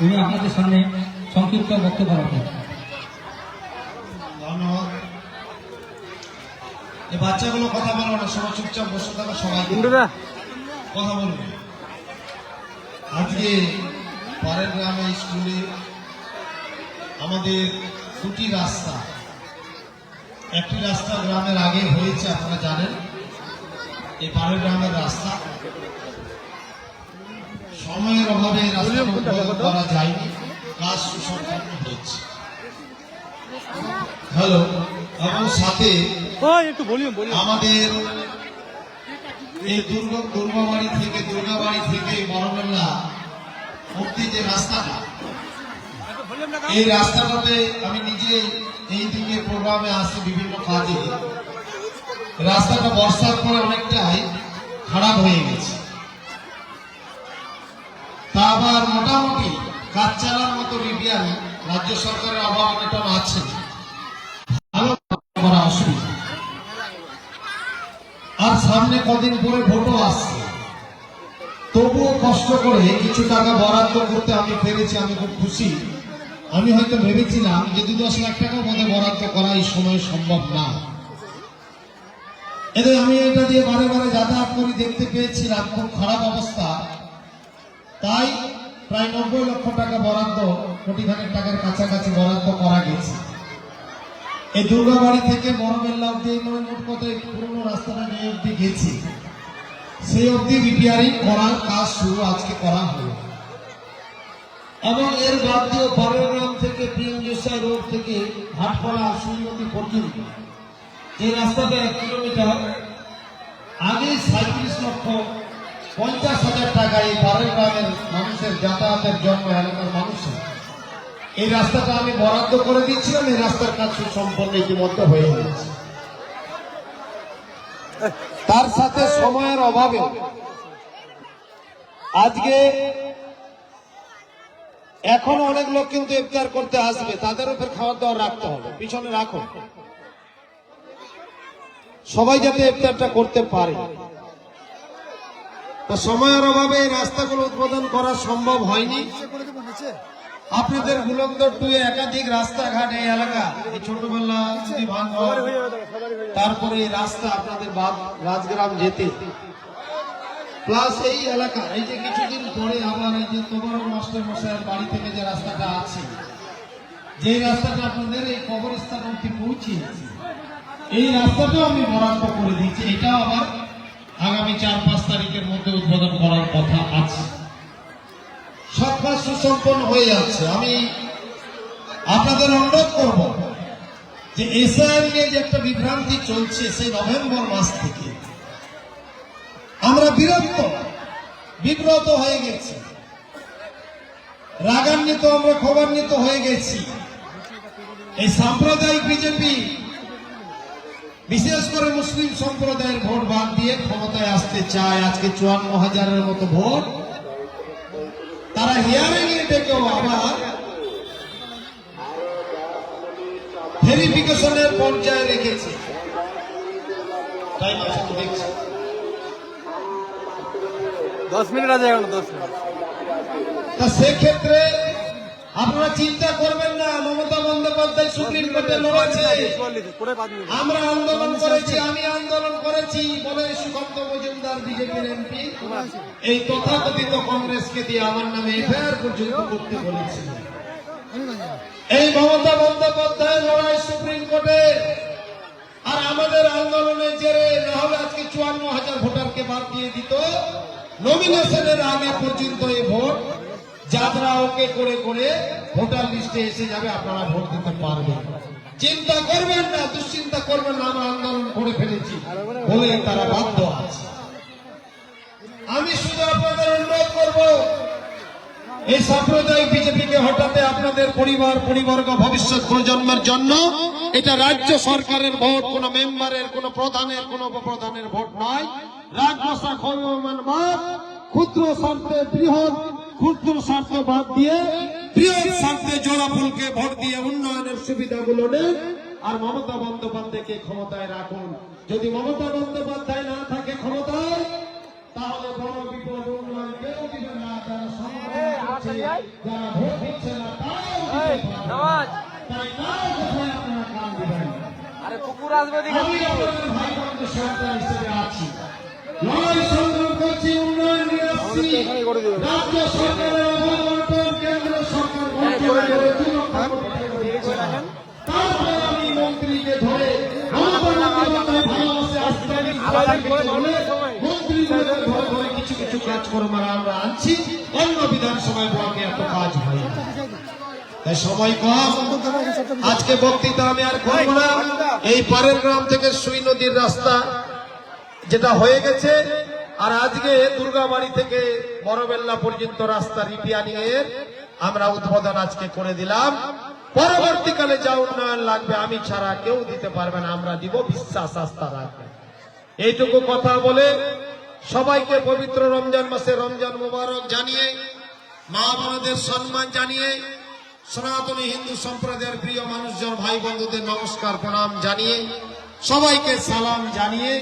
উনি আপনাদের সামনে সংক্ষিপ্ত বক্তব্য রাখেন। ধন্যবাদ। এই বাচ্চাগুলো কথা বলবো না, সবাই চুপচাপ বসে থাকো, সবাই কথা বলবে। আজকে পাড়ের গ্রামে স্কুলে আমাদের দুটি রাস্তা, একটি রাস্তা গ্রামের আগে হয়েছে, আপনারা জানেন। এই পাড়ের গ্রামের রাস্তা সময়ের অভাবে রাস্তা উদ্বোধন করা যায়নি, কাজ সুসম্পন্ন হয়েছে। হ্যালো, এবং সাথে আমাদের এই দুর্গাবাড়ি থেকে বড়মেলা অব্দি যে রাস্তাটা, এই রাস্তাটাতে আমি নিজে এই দিকে প্রোগ্রামে আসছি বিভিন্ন কাজে। রাস্তাটা বর্ষার পরে অনেকটাই খারাপ হয়ে গেছে, তা আবার মোটামুটি কাজ চালার মতো রিপিয়ারিং রাজ্য সরকারের অভাব অনটন আছে, ভালো করা অসুবিধা। আর সামনে কদিন পরে ভোটও আসছে, তবুও কষ্ট করে কিছু টাকা বরাদ্দ করতে আমি পেরেছি, আমি খুব খুশি। আমি হয়তো ভেবেছিলাম যে 2-10 লাখ টাকার মধ্যে বরাদ্দ করা এই সময় সম্ভব না। এতে আমি এটা দিয়ে বারে বারে যাতায়াত করি, দেখতে পেয়েছিলাম খুব খারাপ অবস্থা। তাই প্রায় 90 লক্ষ টাকা বরাদ্দ, কোটিখানেক টাকার কাছাকাছি বরাদ্দ করা গেছে। এই দুর্গাবাড়ি থেকে বড়মেলা অব্দি মোট কথা পুরোনো রাস্তাটা নিয়ে অব্দি গেছি, সেই অব্দি রিপেয়ারিং করার কাজ শুরু আজকে করা হলো। এবং এর বাদ দিয়েও বারোগ্রাম থেকে পিএমজেসাই রোড থেকে হাটপাড়া সুইমতি পর্যন্ত এই রাস্তাটা 1 কিলোমিটার আগে 37,50,000 টাকা এই বারোগ্রামের মানুষের যাতায়াতের জন্য, এলাকার মানুষের এই রাস্তাটা আমি বরাদ্দ করে দিচ্ছিলাম। এই রাস্তার কাজ সুসম্পন্ন ইতিমধ্যে হয়ে গেছে। তার সাথে সময়ের অভাবে আজকে এখনো অনেক লোক কিন্তু ইফতার করতে আসবে, তাদের উপর খাওয়ার দাওয়ার রাখতে হবে, পিছনে রাখো, সবাই যাতে ইফতারটা করতে পারে। তো সময়ের অভাবে এই রাস্তাগুলো উদ্বোধন করা সম্ভব হয়নি। আপনাদের গুলন্দর টু একাধিক রাস্তাঘাট এই এলাকা, এই ছোটবেলা তারপরে এই রাস্তা আপনাদের রাজগ্রাম যেতে, প্লাস এই এলাকা, এই যে কিছুদিন পরে আবার এই যে তোবারক মাস্টার মশাইয়ের বাড়ি থেকে যে রাস্তাটা আছে, যে রাস্তাটা আপনাদের এই কবরস্থান অবধি পৌঁছিয়েছে, এই রাস্তাটাও আমি বরাদ্দ করে দিচ্ছি। এটাও আবার আগামী 4-5 তারিখের মধ্যে উদ্বোধন করার কথা আছে। সব কাজ সুসম্পন্ন হয়ে যাচ্ছে। আমি আপনাদের অনুরোধ করব যে এসআইআর নিয়ে যে একটা বিভ্রান্তি চলছে, সেই নভেম্বর মাস থেকে আমরা বিব্রত হয়ে গেছি, রাগান্বিত, আমরা ক্ষোভান্বিত হয়ে গেছি। এই সাম্প্রদায়িক বিজেপি বিশেষ করে মুসলিম সম্প্রদায়ের ভোট বাদ দিয়ে ক্ষমতায় আসতে চায়। আজকে 54,000-এর মতো ভোট তারা হিয়ারিং এ ডেকেও আবার ভেরিফিকেশনের পর্যায়ে রেখেছে। টাইম আছে তো দেখছি, 10 মিনিট আছে, এখন 10 মিনিট। তা সেক্ষেত্রে আপনারা চিন্তা করবেন না, মমতা বন্দ্যোপাধ্যায় সুপ্রিম কোর্টে লড়েছে, আমরা আন্দোলন করেছি, আমি আন্দোলন করেছি বলে সুকান্ত মজুমদার বিজেপির এমপি এই তথাকথিত কংগ্রেসকে দিয়ে আমার নামে এফআইআর পর্যন্ত করতে বলেছিল। এই মমতা বন্দ্যোপাধ্যায় লড়াই সুপ্রিম কোর্টে, আর আমাদের আন্দোলনের জেরে না হলে আজকে 54,000 ভোটারকে বাদ দিয়ে দিত। নমিনেশনের আগে পর্যন্ত এই ভোট যাত্রা ওকে করে করে ভোটার লিস্টে এসে যাবে, আপনারা ভোট দিতে পারবেন। চিন্তা করবেন না, দুশ্চিন্তা করবেন না, আমরা আন্দোলন করে ফেলেছি বলে তারা বাধ্য আছে। আমি শুধু আপনাদের অনুরোধ করব, এই সাম্প্রদায়িক বিজেপিকে হটাতে আপনাদের পরিবর্গ ভবিষ্যৎ প্রজন্মের জন্য এটা রাজ্য সরকারের ভোট, কোন মেম্বারের, কোন প্রধানের, কোন উপপ্রধানের ভোট নয়। রাজমশা ক্ষমমান বাদ, ক্ষুদ্র স্বার্থে বৃহৎ, ক্ষুদ্র স্বার্থ বাদ দিয়ে বৃহৎ স্বার্থে জোড়া ফুলকে ভোট দিয়ে উন্নয়নের সুবিধাগুলো নেন। আর মমতা বন্দ্যোপাধ্যায়কে ক্ষমতায় রাখুন। যদি মমতা বন্দ্যোপাধ্যায় না থাকে ক্ষমতায়, তাহলে বড় বিপদ, উন্নয়ন কেউ দিবে না। যারা সমর্থন করছে, যারা ভোট দিচ্ছে না, তারাও দিতে পারবে না। তাই কারো কথায় আপনারা কান দিবেন না। আরে কুকুর আসবে আমি আপনাদের ভাই বোনদের সন্তান হিসেবে আছি, লড়াই সংগ্রাম করছি, উন্নয়ন নিয়ে আসছি। রাজ্য সরকারের অবমন্ত্রণ, কেন্দ্র সরকার বঞ্চনা করে 2 লক্ষ কোটি টাকা দিয়েছে। তারপরে আমি মন্ত্রীকে ধরে মন্ত্রীগুলোকে ধরে ধরে কিছু কিছু কাজকর্ম আমরা আনছি। অন্য বিধানসভায় ব্লকে এত কাজ হয় না। তাই সময় কম, আজকে বক্তৃতা আমি আর করব না। এই পারের গ্রাম থেকে সুই নদীর রাস্তা যেটা হয়ে গেছে, আর আজকে দুর্গাবাড়ি থেকে বড়বেল্লা পর্যন্ত রাস্তা রিপিয়ারিং এর আমরা উদ্বোধন আজকে করে দিলাম। পরবর্তীকালে যা উন্নয়ন লাগবে আমি ছাড়া কেউ দিতে পারবে না, আমরা দিব, বিশ্বাস আস্থা রাখবে। এইটুকু কথা বলে সবাইকে পবিত্র রমজান মাসে রমজান মুবারক জানিয়ে, মা বোনদের সম্মান জানিয়ে, সনাতনী হিন্দু সম্প্রদায়ের প্রিয় মানুষজন ভাই বন্ধুদের নমস্কার প্রণাম জানিয়ে, সবাইকে সালাম জানিয়ে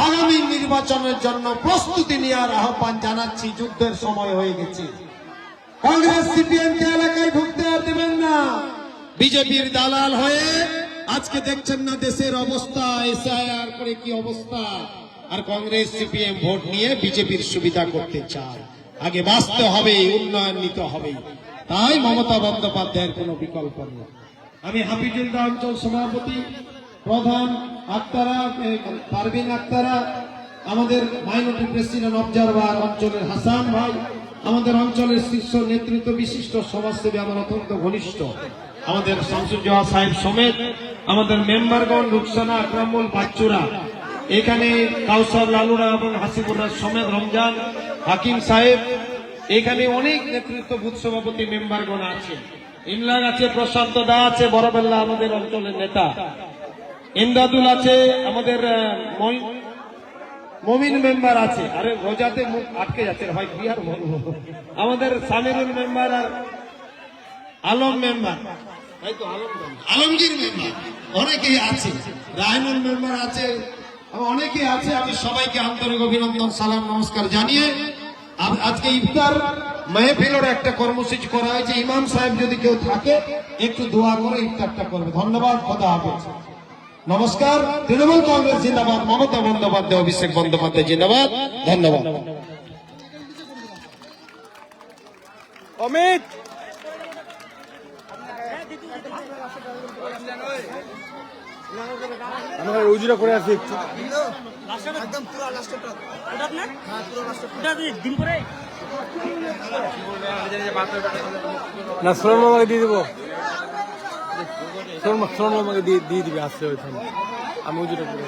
আগামী নির্বাচনের জন্য প্রস্তুতি নেওয়ার আহ্বান জানাচ্ছি। যুদ্ধের সময় হয়ে গেছে। কংগ্রেস সিপিএম কে এলাকায় ঢুকতে আর দেবেন না। বিজেপির দালাল হয়ে আজকে দেখছেন না দেশের অবস্থা, এসআইআর করে কি অবস্থা। আর কংগ্রেস সিপিএম ভোট নিয়ে বিজেপির সুবিধা করতে চায়। আগে বাঁচতে হবে, উন্নয়ন নিতে হবে। তাই মমতা বন্দ্যোপাধ্যায়ের কোনো বিকল্প নেই। আমি হাফিজুল্লাহ অঞ্চল সভাপতি, প্রধান আক্তারা, পারভিন আক্তারা, আমাদের মাইনরিটি প্রেসিডেন্ট অবজারভার অঞ্চলের হাসান ভাই, আমাদের অঞ্চলের শীর্ষ নেতৃত্ব বিশিষ্ট সমাজসেবী আমার অত্যন্ত ঘনিষ্ঠ আমাদের শামসুজ্জোহা সাহেব সমেত, আমাদের মেম্বারগণ রুকসানা, আকরামুল, বাচ্চুরা, এখানে কাউসার, লালুরা এবং হাসিবুররা সমেত, রমজান, হাকিম সাহেব, এখানে অনেক নেতৃত্ব বুথ সভাপতি মেম্বারগণ আছে। ইমলাক আছে, প্রশান্ত দা আছে, বড়বেল্লা আমাদের অঞ্চলের নেতা, ইমদাদুল আছে, আমাদের মমিন মেম্বার আছে। আরে রোজাতে মুখ আটকে যাচ্ছে ভাই, কি আর বলবো। আমাদের সামিরুল মেম্বার আর আলম মেম্বার, তাই তো আলমগীর মেম্বার, অনেকেই আছে, রায়নুল মেম্বার আছে, অনেকেই আছে। আমি সবাইকে আন্তরিক অভিনন্দন, সালাম, নমস্কার জানিয়ে আজকে ইফতার মেহফিলের একটা কর্মসূচি করা হয়েছে। ইমাম সাহেব যদি কেউ থাকে একটু দোয়া করে ইফতারটা করবে। ধন্যবাদ, খোদা হাফেজ, নমস্কার। তৃণমূল কংগ্রেস জিন্দাবাদ, মমতা বন্দ্যোপাধ্যায়, অভিষেক বন্দ্যোপাধ্যায় জিন্দাবাদ। ধন্যবাদ। অমিত আমরা রুজিরা করে আসি একটু। না সোনার মামাকে দিয়ে দেবো, সোনার মামাকে দিয়ে দিবে আসলে ওইখানে। আমি উজুরা করে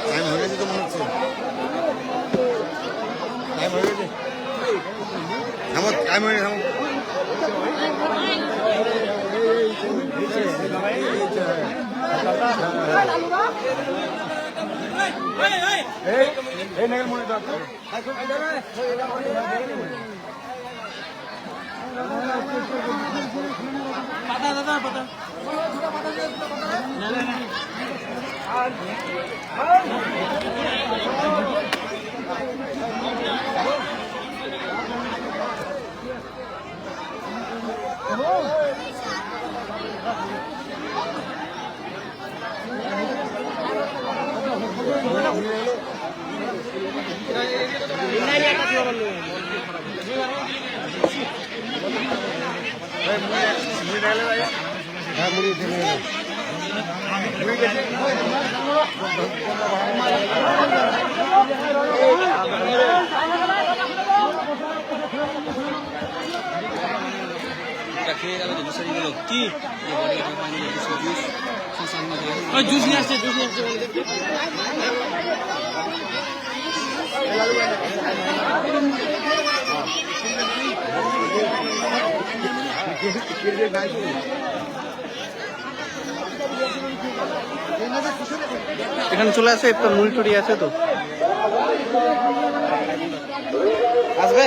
টাইম হয়ে গেছে তো মনে হচ্ছে টাইম হয়ে গেছে থামো টাইম হয়ে গেছে জুস নিয়ে আসছে জুস নিয়ে আসছে এখানে চলে আসে তো মুড়ি টুড়ি আছে তো আসবে